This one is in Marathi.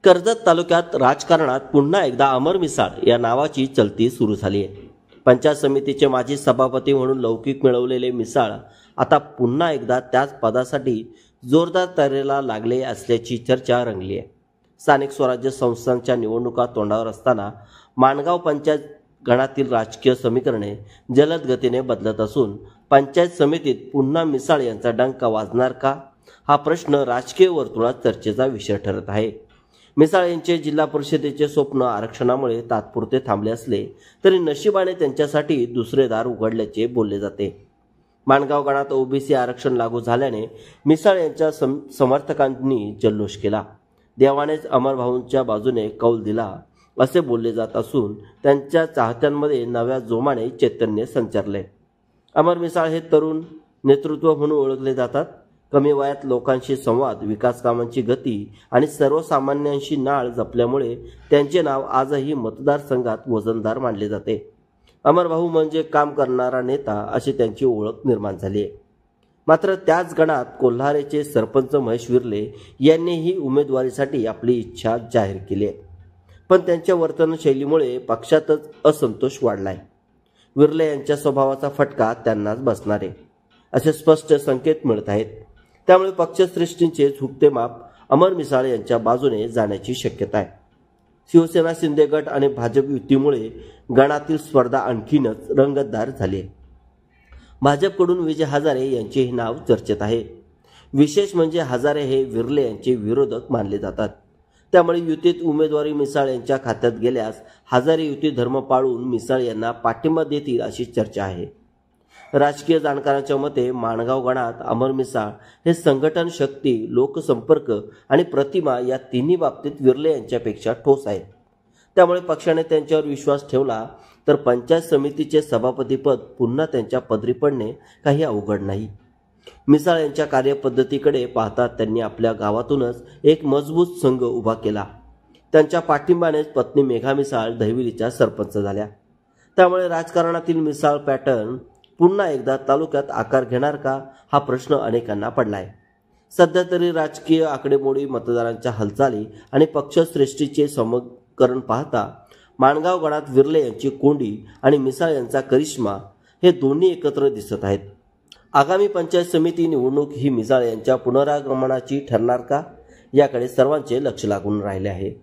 कर्जत तालुक्यात राजकारणात पुन्हा एकदा अमर मिसाळ या नावाची चलती सुरू झाली आहे। पंचायत समितीचे माजी सभापती म्हणून लौकिक मिळवलेले मिसाळ आता पुन्हा एकदा त्याच पदासाठी जोरदार तयारीला लागले असल्याची चर्चा रंगली आहे। स्थानिक स्वराज्य संस्थांच्या निवडणुका तोंडावर असताना माणगाव पंचायत गणातील राजकीय समीकरणे जलद गतीने बदलत असून पंचायत समितीत पुन्हा मिसाळ यांचा डंका वाजणार का, हा प्रश्न राजकीय वर्तुळात चर्चेचा विषय ठरत आहे। मिसाळ यांचे जिल्हा परिषदेचे स्वप्न आरक्षणामुळे तात्पुरते थांबले असले तरी नशिबाने त्यांच्यासाठी दुसरे दार उघडल्याचे बोलले जाते। माणगाव गणात ओबीसी आरक्षण लागू झाल्याने मिसाळ यांच्या समर्थकांनी जल्लोष केला। देवानेच अमर भाऊंच्या बाजूने कौल दिला असे बोलले जात असून त्यांच्या चाहत्यांमध्ये नव्या जोमाने चैतन्य संचारले। अमर मिसाळ हे तरुण नेतृत्व म्हणून ओळखले जातात। कमी वयात लोकांशी संवाद, विकास कामांची गती आणि सर्वसामान्यांशी नाळ जपल्यामुळे त्यांचे नाव आजही मतदारसंघात वजनदार मानले जाते। अमर भाऊ म्हणजे काम करणारा नेता अशी त्यांची ओळख निर्माण झाली आहे। मात्र त्याच गणात कोल्हारेचे सरपंच महेश विर्ले यांनीही उमेदवारीसाठी आपली इच्छा जाहीर केली आहे, पण त्यांच्या वर्तनशैलीमुळे पक्षातच असंतोष वाढलाय। विर्ले यांच्या स्वभावाचा फटका त्यांनाच बसणार आहे असे स्पष्ट संकेत मिळत आहेत। त्यामुळे पक्षश्रेष्ठींचे झुकते माप अमर मिसाळ यांच्या बाजूने जाण्याची शक्यता आहे। शिवसेना, शिंदे गट आणि भाजप युतीमुळे गणातील स्पर्धा आणखीनच रंगतदार झाली आहे। भाजपकडून विजय हजारे यांचेही नाव चर्चेत आहे। विशेष म्हणजे हजारे हे विर्ले यांचे विरोधक मानले जातात। त्यामुळे युतीत उमेदवारी मिसाळ यांच्या खात्यात गेल्यास हजारे युती धर्म पाळून मिसाळ यांना पाठिंबा देतील अशी चर्चा आहे। राजकीय जाणकारांच्या मते माणगाव गणात अमर मिसाळ हे संघटन शक्ती, लोकसंपर्क आणि प्रतिमा या तिन्ही बाबतीत विर्ले यांच्यापेक्षा ठोस आहेत। त्यामुळे पक्षाने त्यांच्यावर विश्वास ठेवला तर पंचायत समितीचे सभापतीपद पुन्हा त्यांच्या पदरी पडणे काही अवघड नाही। मिसाळ यांच्या कार्यपद्धतीकडे पाहता त्यांनी आपल्या गावातूनच एक मजबूत संघ उभा केला। त्यांच्या पाठिंब्यानेच पत्नी मेघा मिसाळ दहिवलीच्या सरपंच झाल्या। त्यामुळे राजकारणातील मिसाळ पॅटर्न पुन्हा एकदा तालुक्यात आकार घेणार का, हा प्रश्न अनेकांना पडलाय। सध्या तरी राजकीय आकडेमोडी, मतदारांच्या हालचाली आणि पक्षश्रेष्ठीचे समीकरण पाहता माणगाव गणात विर्ले यांची कोंडी आणि मिसाळ यांचा करिश्मा हे दोन्ही एकत्र दिसत आहेत। आगामी पंचायत समिती निवडणूक ही मिसाळ यांच्या पुनरागमनाची ठरणार का, याकडे सर्वांचे लक्ष लागून राहिले आहे।